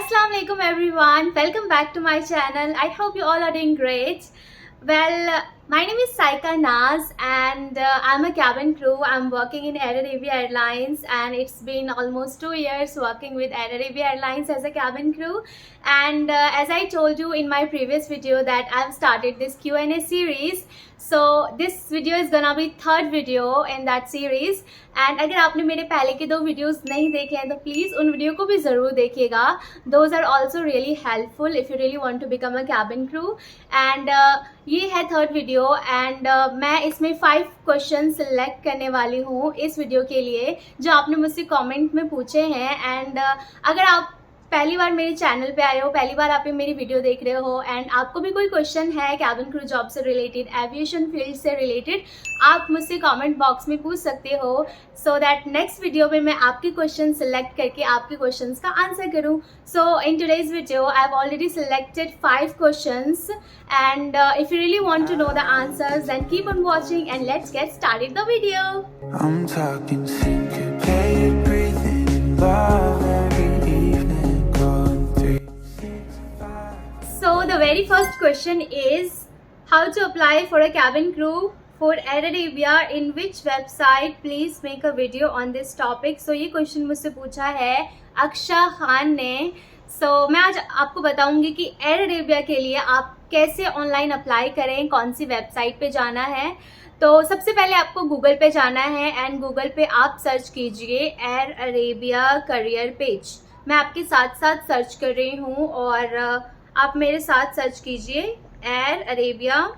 Assalamu alaikum everyone. Welcome back to my channel. I hope you all are doing great. Well, my name is Saika Naz and I'm a cabin crew. I'm working in Air Arabia Airlines and it's been almost 2 years working with Air Arabia Airlines as a cabin crew. And as I told you in my previous video that I've started this Q&A series. So this video is gonna be third video in that series. And अगर आपने मेरे पहले के 2 videos नहीं देखे हैं तो please उन वीडियो को भी ज़रूर देखिएगा. Those are also really helpful if you really want to become a cabin crew. And ये है थर्ड वीडियो एंड मैं इसमें 5 क्वेश्चन सिलेक्ट करने वाली हूँ इस वीडियो के लिए जो आपने मुझसे कमेंट में पूछे हैं. एंड अगर आप पहली बार मेरे चैनल पे आए हो, पहली बार आप मेरी वीडियो देख रहे हो एंड आपको भी कोई क्वेश्चन है कैबिन क्रू जॉब से रिलेटेड, एविएशन फील्ड से रिलेटेड, आप मुझसे कमेंट बॉक्स में पूछ सकते हो सो दैट नेक्स्ट वीडियो में मैं आपके क्वेश्चन सिलेक्ट करके आपके क्वेश्चंस का आंसर करूं. So in today's video I have already selected 5 questions and if you really want to know the answers then keep on watching and let's get started the video. I'm talking syncopated breathing, love every evening, going 3, 6, 5. So the very first question is how to apply for a cabin crew for Air Arabia, in which website, please make a video on this topic. So ये question मुझसे पूछा है अक्षा खान ने. So मैं आज आपको बताऊंगी कि एयर अरेबिया के लिए आप कैसे ऑनलाइन अप्लाई करें, कौन सी वेबसाइट पे जाना है. तो सबसे पहले आपको गूगल पे जाना है एंड गूगल पे आप सर्च कीजिए एयर अरेबिया करियर पेज. मैं आपके साथ साथ सर्च कर रही हूँ और आप मेरे साथ सर्च कीजिए Air Arabia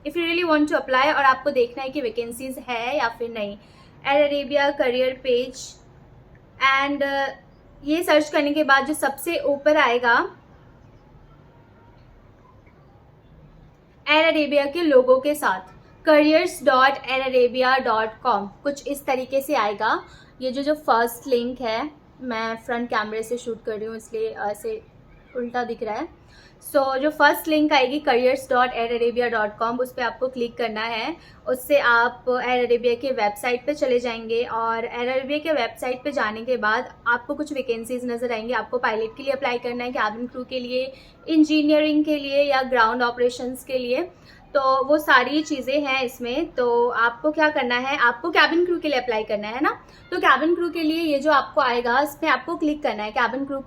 if you really want to apply और आपको देखना है कि वैकेंसीज है या फिर नहीं. Air Arabia career page and ये सर्च करने के बाद जो सबसे ऊपर आएगा एयर अरेबिया के लोगो के साथ careers.airarabia.com कुछ इस तरीके से आएगा. ये जो फर्स्ट लिंक है, मैं फ्रंट कैमरे से शूट कर रही हूँ इसलिए ऐसे उल्टा दिख रहा है. सो जो फर्स्ट लिंक आएगी careers.airarabia.com उस पर आपको क्लिक करना है. उससे आप एयर अरेबिया के वेबसाइट पे चले जाएंगे और एयर अरेबिया के वेबसाइट पे जाने के बाद आपको कुछ वैकेंसीज नज़र आएंगी. आपको पायलट के लिए अप्लाई करना है, कैबिन क्रू के लिए, इंजीनियरिंग के लिए या ग्राउंड ऑपरेशंस के लिए. तो वो सारी चीज़ें हैं इसमें. तो आपको क्या करना है, आपको कैबिन क्रू के लिए अप्लाई करना है ना. तो कैबिन क्रू के लिए ये जो आपको आएगा इसमें आपको क्लिक करना है. कैबिन क्रू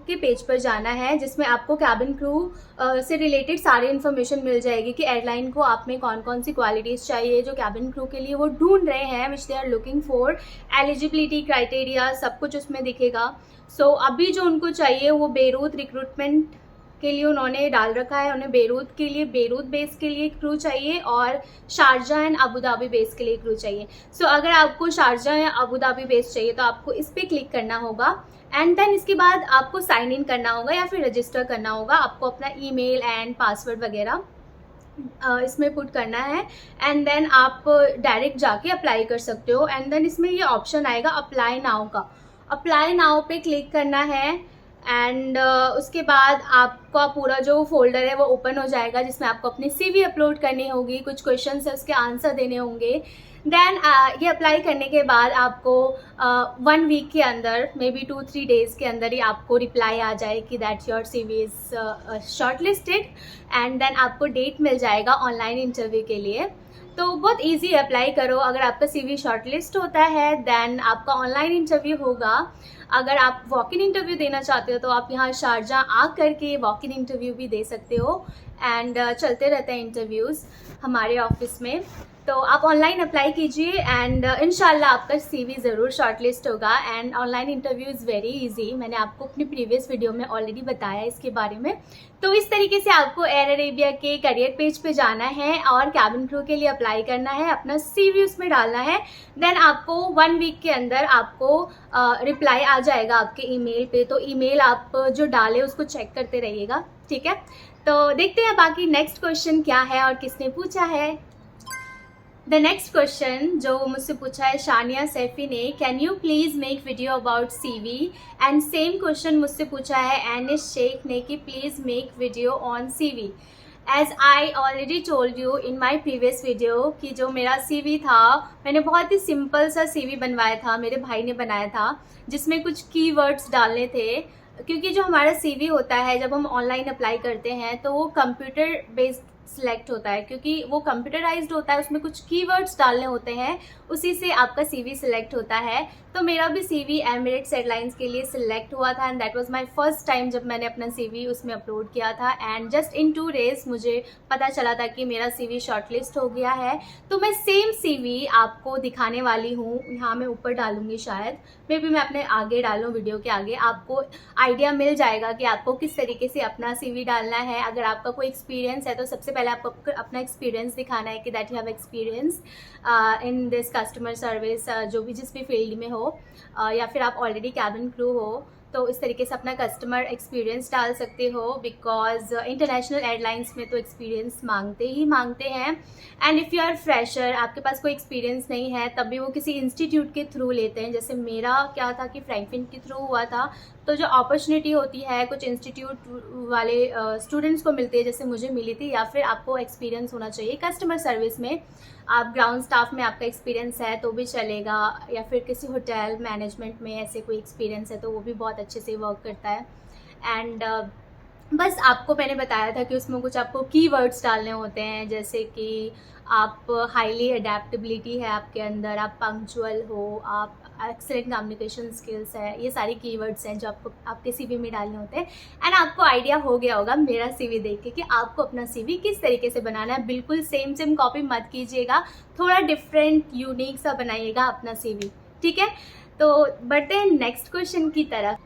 के पेज पर जाना है जिसमें आपको कैबिन क्रू से रिलेटेड सारी इन्फॉर्मेशन मिल जाएगी कि एयरलाइन को आप में कौन कौन सी क्वालिटीज़ चाहिए जो कैबिन क्रू के लिए वो ढूंढ रहे हैं, which they are looking for, eligibility criteria सब कुछ उसमें दिखेगा. सो अभी जो उनको चाहिए वो बेरूत रिक्रूटमेंट के लिए उन्होंने डाल रखा है. उन्हें बेरूत के लिए, बेरूत बेस के लिए क्रू चाहिए और Sharjah and Abu Dhabi base के लिए क्रू चाहिए. सो अगर आपको शारजा या अबू धाबी बेस चाहिए तो आपको इस पर क्लिक करना होगा एंड देन इसके बाद आपको साइन इन करना होगा या फिर रजिस्टर करना होगा. आपको अपना ईमेल एंड पासवर्ड वगैरह इसमें पुट करना है एंड देन आप डायरेक्ट जाके अप्लाई कर सकते हो. एंड देन इसमें ये ऑप्शन आएगा अप्लाई नाउ का. अप्लाई नाउ पे क्लिक करना है एंड उसके बाद आपका पूरा जो फोल्डर है वो ओपन हो जाएगा जिसमें आपको अपनी CV अपलोड करनी होगी, कुछ क्वेश्चन है उसके आंसर देने होंगे. देन ये अप्लाई करने के बाद आपको 1 वीक के अंदर, मे बी 2-3 डेज़ के अंदर ही आपको रिप्लाई आ जाए कि that your CV is shortlisted and then आपको डेट मिल जाएगा ऑनलाइन इंटरव्यू के लिए. तो बहुत इजी है, अप्लाई करो. अगर आपका CV शॉर्टलिस्ट होता है देन आपका ऑनलाइन इंटरव्यू होगा. अगर आप वॉक इन इंटरव्यू देना चाहते हो तो आप यहाँ शारजा आ करके वॉक इन इंटरव्यू भी दे सकते हो एंड चलते रहते हैं इंटरव्यूज़ हमारे ऑफिस में. तो आप ऑनलाइन अप्लाई कीजिए एंड इंशाल्लाह आपका CV ज़रूर शॉर्टलिस्ट होगा. And online interview is very easy, मैंने आपको अपनी प्रीवियस वीडियो में ऑलरेडी बताया इसके बारे में. तो इस तरीके से आपको एयर अरेबिया के करियर पेज पे जाना है और कैबिन क्रू के लिए अप्लाई करना है, अपना CV उसमें डालना है. देन आपको 1 वीक के अंदर आपको रिप्लाई आ जाएगा आपके ईमेल पे. तो ईमेल आप जो डाले उसको चेक करते रहिएगा, ठीक है. तो देखते हैं बाकी नेक्स्ट क्वेश्चन क्या है और किसने पूछा है. द नेक्स्ट क्वेश्चन जो मुझसे पूछा है शानिया सैफी ने, can you please make video about CV. And same question मुझसे पूछा है एनिस शेख ने कि please make video on CV. As I already told you in my previous video कि जो मेरा CV था, मैंने बहुत ही सिंपल सा CV बनवाया था, मेरे भाई ने बनाया था, जिसमें कुछ कीवर्ड्स डालने थे। क्योंकि जो हमारा CV होता है जब हम ऑनलाइन अप्लाई करते हैं तो वो कंप्यूटर बेस्ड सिलेक्ट होता है, क्योंकि वो कंप्यूटराइज्ड होता है, उसमें कुछ कीवर्ड्स डालने होते हैं, उसी से आपका CV सिलेक्ट होता है। तो मेरा भी CV एमिरेट्स एयरलाइंस के लिए सिलेक्ट हुआ था and that was my first time जब मैंने अपना CV उसमें अपलोड किया था। एंड जस्ट इन 2 डेज मुझे पता चला था कि मेरा CV शॉर्टलिस्ट हो गया है। तो मैं सेम CV आपको दिखाने वाली हूँ, यहाँ मैं ऊपर डालूंगी, शायद मे बी मैं अपने आगे डालूँ, वीडियो के आगे, आपको आइडिया मिल जाएगा कि आपको किस तरीके से अपना CV डालना है। अगर आपका कोई एक्सपीरियंस है तो सबसे पहले आपको अपना एक्सपीरियंस दिखाना है कि that you have experience in this customer service, जो भी जिस भी फील्ड में हो, या फिर आप ऑलरेडी कैबिन क्रू हो, तो इस तरीके से अपना कस्टमर एक्सपीरियंस डाल सकते हो। बिकॉज इंटरनेशनल एयरलाइंस में तो एक्सपीरियंस मांगते ही मांगते हैं। And if you are fresher, आपके पास कोई एक्सपीरियंस नहीं है, तब भी वो किसी इंस्टीट्यूट के थ्रू लेते हैं। जैसे मेरा क्या था कि फ्रैंकफिन के थ्रू हुआ था, तो जो अपॉर्चुनिटी होती है कुछ इंस्टीट्यूट वाले स्टूडेंट्स को मिलती है, जैसे मुझे मिली थी। या फिर आपको एक्सपीरियंस होना चाहिए कस्टमर सर्विस में, आप ग्राउंड स्टाफ में आपका एक्सपीरियंस है तो भी चलेगा, या फिर किसी होटल मैनेजमेंट में ऐसे कोई एक्सपीरियंस है तो वो भी बहुत अच्छे से वर्क करता है। एंड बस आपको मैंने बताया था कि उसमें कुछ आपको कीवर्ड्स डालने होते हैं, जैसे कि आप हाईली अडेप्टेबिलिटी है आपके अंदर, आप पंक्चुअल हो, आप एक्सेलेंट कम्युनिकेशन स्किल्स है, ये सारी कीवर्ड्स हैं जो आपको आपके CV में डालने होते हैं। एंड आपको आइडिया हो गया होगा मेरा CV देख के कि आपको अपना CV किस तरीके से बनाना है। बिल्कुल सेम कॉपी मत कीजिएगा, थोड़ा डिफरेंट यूनिक सा बनाइएगा अपना CV, ठीक है। तो बढ़ते हैं नेक्स्ट क्वेश्चन की तरफ।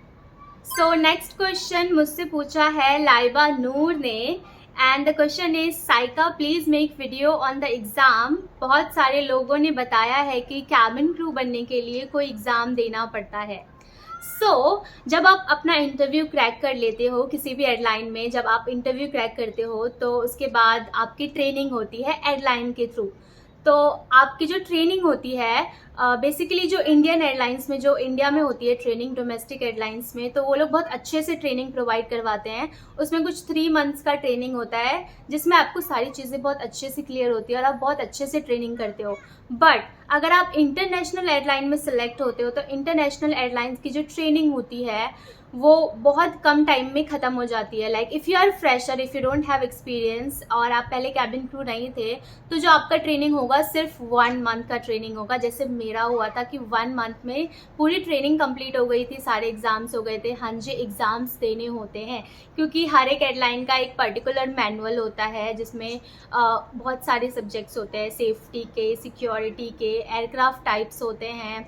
सो नेक्स्ट क्वेश्चन मुझसे पूछा है लाइबा नूर ने, and the question is Saika please make video on the exam. बहुत सारे लोगों ने बताया है कि कैबिन क्रू बनने के लिए कोई एग्ज़ाम देना पड़ता है। जब आप अपना इंटरव्यू क्रैक कर लेते हो किसी भी एयरलाइन में, जब आप इंटरव्यू क्रैक करते हो तो उसके बाद आपकी ट्रेनिंग होती है एयरलाइन के थ्रू। तो आपकी जो ट्रेनिंग होती है बेसिकली जो इंडियन एयरलाइंस में, जो इंडिया में होती है ट्रेनिंग डोमेस्टिक एयरलाइंस में, तो वो लोग बहुत अच्छे से ट्रेनिंग प्रोवाइड करवाते हैं। उसमें कुछ 3 मंथ्स का ट्रेनिंग होता है जिसमें आपको सारी चीज़ें बहुत अच्छे से क्लियर होती है और आप बहुत अच्छे से ट्रेनिंग करते हो। बट अगर आप इंटरनेशनल एयरलाइन में सिलेक्ट होते हो तो इंटरनेशनल एयरलाइंस की जो ट्रेनिंग होती है वो बहुत कम टाइम में ख़त्म हो जाती है। Like if you are fresher, if you don't have experience और आप पहले कैबिन क्रू नहीं थे, तो जो आपका ट्रेनिंग होगा सिर्फ 1 मंथ का ट्रेनिंग होगा। जैसे मेरा हुआ था कि 1 मंथ में पूरी ट्रेनिंग कंप्लीट हो गई थी, सारे एग्ज़ाम्स हो गए थे। हाँ जी, एग्ज़ाम्स देने होते हैं क्योंकि हर एक एयरलाइन का एक पर्टिकुलर मैनुअल होता है जिसमें बहुत सारे सब्जेक्ट्स होते हैं, सेफ्टी के, सिक्योरिटी के, एयरक्राफ्ट टाइप्स होते हैं,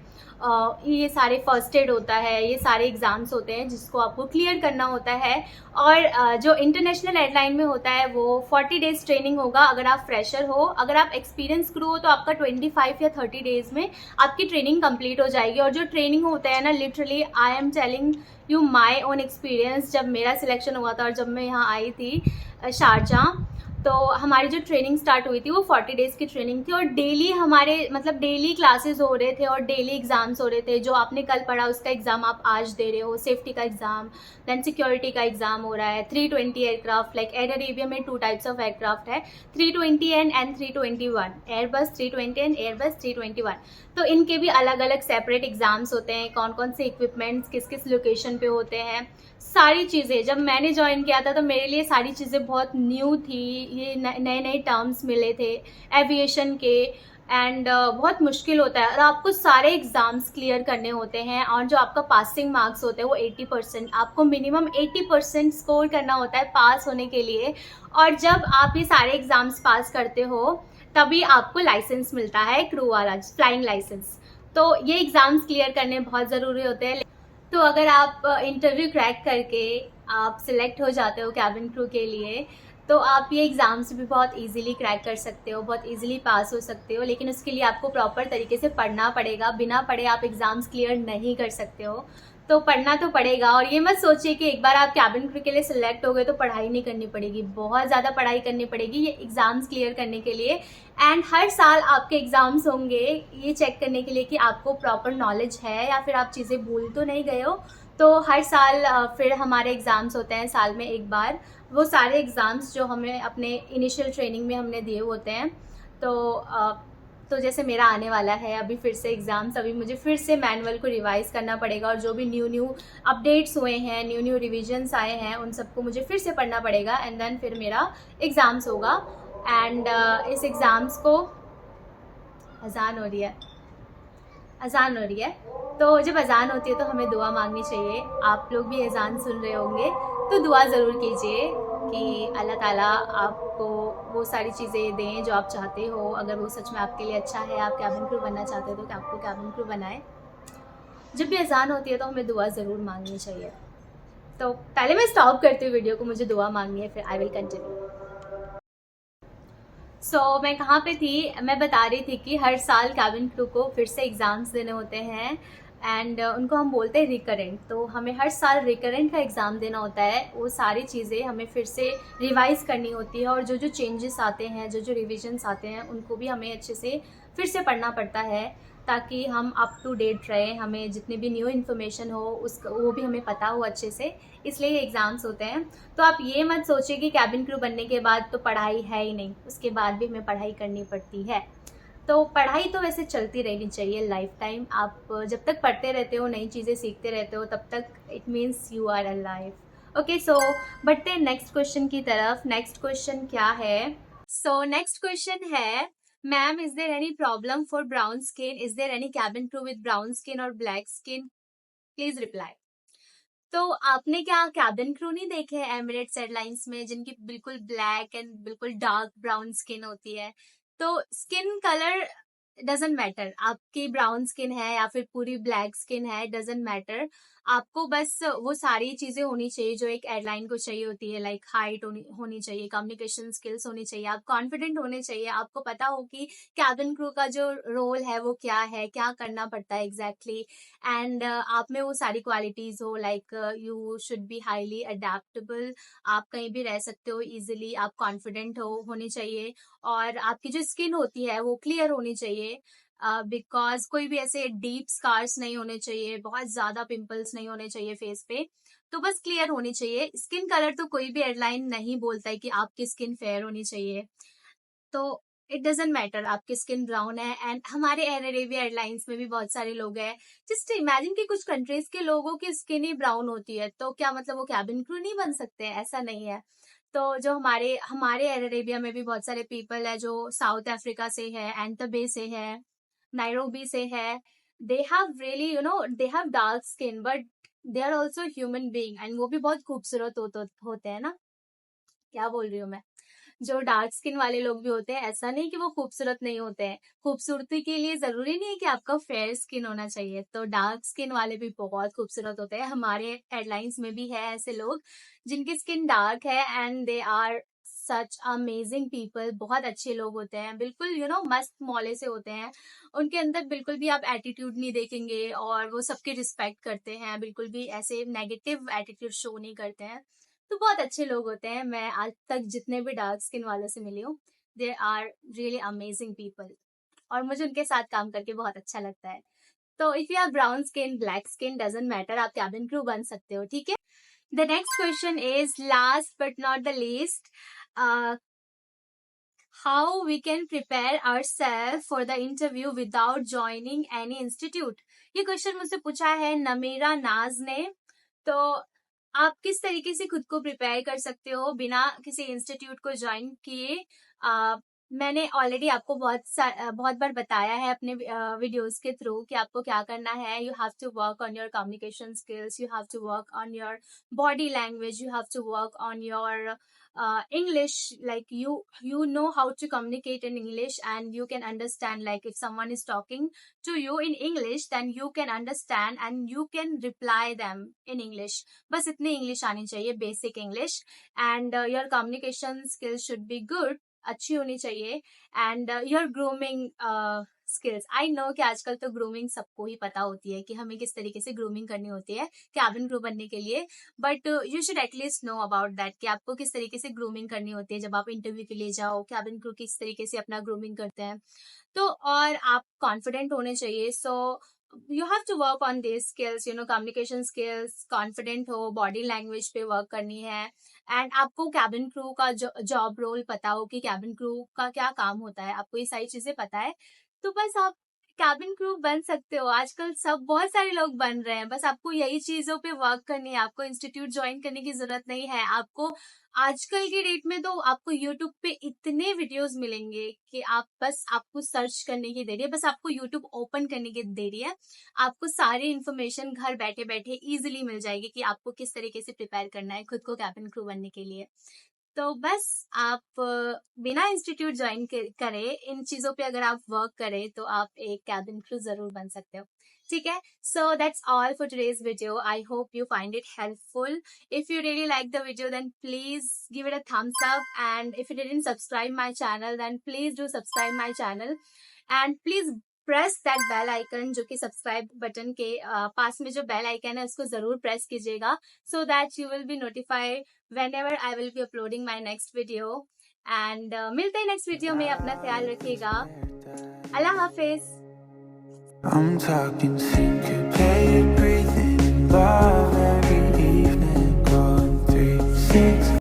ये सारे फर्स्ट एड होता है, ये सारे एग्ज़ाम्स होते हैं जिसको आपको क्लियर करना होता है। और जो इंटरनेशनल एयरलाइन में होता है वो 40 डेज़ ट्रेनिंग होगा अगर आप फ्रेशर हो। अगर आप एक्सपीरियंस क्रू हो तो आपका 25 या 30 डेज़ में आपकी ट्रेनिंग कंप्लीट हो जाएगी। और जो ट्रेनिंग होता है ना, literally I am telling you my own experience, जब मेरा सिलेक्शन हुआ था और जब मैं यहाँ आई थी शारजाह, तो हमारी जो ट्रेनिंग स्टार्ट हुई थी वो 40 डेज़ की ट्रेनिंग थी। और डेली हमारे डेली क्लासेस हो रहे थे और डेली एग्ज़ाम्स हो रहे थे। जो आपने कल पढ़ा उसका एग्ज़ाम आप आज दे रहे हो, सेफ्टी का एग्ज़ाम, देन सिक्योरिटी का एग्ज़ाम हो रहा है। 320 एयरक्राफ्ट, लाइक एयर अरेबिया में 2 टाइप्स ऑफ एयरक्राफ्ट है, 320N and 321, Airbus 320 and Airbus 321। तो इनके भी अलग अलग सेपरेट एग्ज़ाम्स होते हैं, कौन कौन से इक्विपमेंट्स किस किस लोकेशन पे होते हैं, सारी चीज़ें। जब मैंने ज्वाइन किया था तो मेरे लिए सारी चीज़ें बहुत न्यू थी, ये नए नए टर्म्स मिले थे एविएशन के, एंड बहुत मुश्किल होता है। और आपको सारे एग्ज़ाम्स क्लियर करने होते हैं और जो आपका पासिंग मार्क्स होते हैं वो 80%, आपको मिनिमम 80% स्कोर करना होता है पास होने के लिए। और जब आप ये सारे एग्ज़ाम्स पास करते हो तभी आपको लाइसेंस मिलता है, क्रू वाला फ्लाइंग लाइसेंस। तो ये एग्ज़ाम्स क्लियर करने बहुत ज़रूरी होते हैं। तो अगर आप इंटरव्यू क्रैक करके आप सिलेक्ट हो जाते हो कैबिन क्रू के लिए, तो आप ये एग्ज़ाम्स भी बहुत इजीली क्रैक कर सकते हो, बहुत इजीली पास हो सकते हो। लेकिन उसके लिए आपको प्रॉपर तरीके से पढ़ना पड़ेगा, बिना पढ़े आप एग्ज़ाम्स क्लियर नहीं कर सकते हो। तो पढ़ना तो पड़ेगा। और ये मत सोचिए कि एक बार आप कैबिन क्रू के लिए सिलेक्ट हो गए तो पढ़ाई नहीं करनी पड़ेगी, बहुत ज़्यादा पढ़ाई करनी पड़ेगी ये एग्ज़ाम्स क्लियर करने के लिए। एंड हर साल आपके एग्ज़ाम्स होंगे ये चेक करने के लिए कि आपको प्रॉपर नॉलेज है या फिर आप चीज़ें भूल तो नहीं गए हो। तो हर साल फिर हमारे एग्ज़ाम्स होते हैं साल में एक बार, वो सारे एग्ज़ाम्स जो हमें अपने इनिशियल ट्रेनिंग में हमने दिए होते हैं। तो जैसे मेरा आने वाला है अभी फिर से एग्ज़ाम्स, अभी मुझे फिर से मैनुअल को रिवाइज़ करना पड़ेगा और जो भी न्यू अपडेट्स हुए हैं, न्यू रिविजन्स आए हैं, उन सबको मुझे फिर से पढ़ना पड़ेगा। एंड देन फिर मेरा एग्ज़ाम्स होगा। एंड इस एग्ज़ाम्स को अज़ान हो रही है, तो जब अज़ान होती है तो हमें दुआ मांगनी चाहिए। आप लोग भी अज़ान सुन रहे होंगे तो दुआ ज़रूर कीजिए कि अल्लाह ताला आपको वो सारी चीज़ें दें जो आप चाहते हो। अगर वो सच में आपके लिए अच्छा है, आप कैबिन क्रू बनना चाहते हो तो आपको कैबिन क्रू बनाए। जब भी अज़ान होती है तो हमें दुआ ज़रूर मांगनी चाहिए। तो पहले मैं स्टॉप करती हूँ वीडियो को, मुझे दुआ मांगनी है, फिर आई विल कंटिन्यू। मैं कहाँ पे थी, मैं बता रही थी कि हर साल कैबिन क्रू को फिर से एग्ज़ाम्स देने होते हैं। एंड उनको हम बोलते हैं रिकरेंट। तो हमें हर साल रिकरेंट का एग्ज़ाम देना होता है, वो सारी चीज़ें हमें फिर से रिवाइज़ करनी होती है। और जो जो चेंजेस आते हैं, जो जो रिविजन्स आते हैं, उनको भी हमें अच्छे से फिर से पढ़ना पड़ता है ताकि हम अप टू डेट रहें। हमें जितनी भी न्यू इन्फॉर्मेशन हो उसका वो भी हमें पता हो अच्छे से, इसलिए ये एग्ज़ाम्स होते हैं। तो आप ये मत सोचिए कि कैबिन क्रू बनने के बाद तो पढ़ाई है ही नहीं, उसके बाद भी हमें पढ़ाई करनी पड़ती है। तो पढ़ाई तो वैसे चलती रहनी चाहिए लाइफ टाइम। आप जब तक पढ़ते रहते हो, नई चीज़ें सीखते रहते हो, तब तक it means you are alive. Okay, so बढ़ते हैं नेक्स्ट क्वेश्चन की तरफ। नेक्स्ट क्वेश्चन क्या है? नेक्स्ट क्वेश्चन है, ma'am is there any problem for brown skin? Is there any cabin crew with brown skin और ब्लैक स्किन? Please reply. तो आपने क्या कैबिन क्रू नहीं देखे हैं एमिरेट्स एयरलाइंस में, जिनकी बिल्कुल ब्लैक एंड बिल्कुल डार्क ब्राउन स्किन होती है? तो स्किन कलर डजेंट मैटर, आपकी ब्राउन स्किन है या फिर पूरी ब्लैक स्किन है, डजेंट मैटर। आपको बस वो सारी चीजें होनी चाहिए जो एक एयरलाइन को चाहिए होती है। लाइक हाइट होनी चाहिए, कम्युनिकेशन स्किल्स होनी चाहिए, आप कॉन्फिडेंट होने चाहिए, आपको पता हो कि कैबिन क्रू का जो रोल है वो क्या है, क्या करना पड़ता है एग्जैक्टली। एंड आप में वो सारी क्वालिटीज हो। Like you should be highly adaptable, आप कहीं भी रह सकते हो इजिली, आप कॉन्फिडेंट होनी चाहिए। और आपकी जो स्किन होती है वो क्लियर होनी चाहिए, बिकॉज कोई भी ऐसे डीप स्कार्स नहीं होने चाहिए, बहुत ज्यादा पिंपल्स नहीं होने चाहिए फेस पे। तो बस क्लियर होनी चाहिए। स्किन कलर तो कोई भी एयरलाइन नहीं बोलता है कि आपकी स्किन फेयर होनी चाहिए, तो इट डजेंट मैटर आपकी स्किन ब्राउन है। एंड हमारे एयर अरेबिया एयरलाइंस में भी बहुत सारे लोग हैं। जस्ट इमेजिन कि कुछ कंट्रीज के लोगों की स्किन ही ब्राउन होती है, तो क्या मतलब वो कैबिन क्रू नहीं बन सकते हैं? ऐसा नहीं है। तो जो हमारे हमारे एयर अरेबिया में भी बहुत सारे पीपल है जो साउथ अफ्रीका से है, एंटबे से है, नायरोबी से है। They have really they have dark skin but they are also human being, and वो भी बहुत खूबसूरत होते हैं ना। क्या बोल रही हूँ मैं? जो डार्क स्किन वाले लोग भी होते हैं, ऐसा नहीं कि वो खूबसूरत नहीं होते हैं। खूबसूरती के लिए जरूरी नहीं है कि आपका फेयर स्किन होना चाहिए, तो डार्क स्किन वाले भी बहुत खूबसूरत होते हैं। हमारे एयरलाइंस में भी है ऐसे लोग जिनकी स्किन डार्क है and they are such amazing people. बहुत अच्छे लोग होते हैं, बिल्कुल मस्त मौले से होते हैं। उनके अंदर बिल्कुल भी आप एटीट्यूड नहीं देखेंगे और वो सबकी रिस्पेक्ट करते हैं, बिल्कुल भी ऐसे नेगेटिव एटीट्यूड शो नहीं करते हैं। तो बहुत अच्छे लोग होते हैं। मैं आज तक जितने भी डार्क स्किन वालों से मिली हूँ, they are really amazing people, और मुझे उनके साथ काम करके बहुत अच्छा लगता है। तो if you are brown skin, black skin, doesn't matter, आप कैबिन क्रू बन सकते हो, ठीक है। The next question is last but not the least, how we can prepare ourself for the interview without joining any institute? ये question मुझसे पूछा है नमीरा नाज ने। तो आप किस तरीके से खुद को प्रिपेयर कर सकते हो बिना किसी इंस्टीट्यूट को ज्वाइन किए? मैंने ऑलरेडी आपको बहुत बार बताया है अपने वीडियोस के थ्रू कि आपको क्या करना है। You have to work on your communication skills, you have to work on your body language, you have to work on your English. Like you know how to communicate in English, and you can understand, like if someone is talking to you in English, then you can understand and you can reply them in English. बस इतनी English आनी चाहिए, basic English. And your communication skills should be good, अच्छी होनी चाहिए। And your grooming skills. I know कि आजकल तो ग्रूमिंग सबको ही पता होती है कि हमें किस तरीके से ग्रूमिंग करनी होती है कैबिन क्रू बनने के लिए, but you should at least know about that कि आपको किस तरीके से ग्रूमिंग करनी होती है जब आप इंटरव्यू के लिए जाओ, कैबिन क्रू किस तरीके से अपना ग्रूमिंग करते हैं। तो और आप कॉन्फिडेंट होने चाहिए, so you have to work on this skills, you know, communication skills, confident हो, बॉडी लैंग्वेज पे वर्क करनी है, एंड आपको कैबिन क्रू का जॉब रोल पता हो कि कैबिन क्रू का क्या काम होता है, आपको ये सारी चीजें पता है, तो बस आप कैबिन क्रू बन सकते हो। आजकल सब बहुत सारे लोग बन रहे हैं, बस आपको यही चीजों पे वर्क करनी है। आपको इंस्टीट्यूट ज्वाइन करने की जरूरत नहीं है। आपको आजकल के डेट में तो आपको यूट्यूब पे इतने वीडियोस मिलेंगे कि आपको सर्च करने की देरी है, बस आपको यूट्यूब ओपन करने की देरी है। आपको सारी इन्फॉर्मेशन घर बैठे बैठे इजीली मिल जाएगी कि आपको किस तरीके से प्रिपेयर करना है खुद को कैबिन क्रू बनने के लिए। तो बस आप बिना इंस्टीट्यूट ज्वाइन करे, इन चीजों पे अगर आप वर्क करें तो आप एक कैबिन क्रू जरूर बन सकते हो। ठीक है, so that's all for today's video. I hope you find it helpful. If you really like the video, then please give it a thumbs up, and if you didn't subscribe my channel, then please do subscribe my channel, and please press that bell icon, जो कि subscribe button के पास में जो bell icon है उसको जरूर press कीजिएगा, so that you will be notified whenever I will be uploading my next video. And मिलते हैं नेक्स्ट वीडियो में, अपना ख्याल रखिएगा। अल्लाह हाफिज। I'm talking syncopated breathing in love every evening, going 3, 6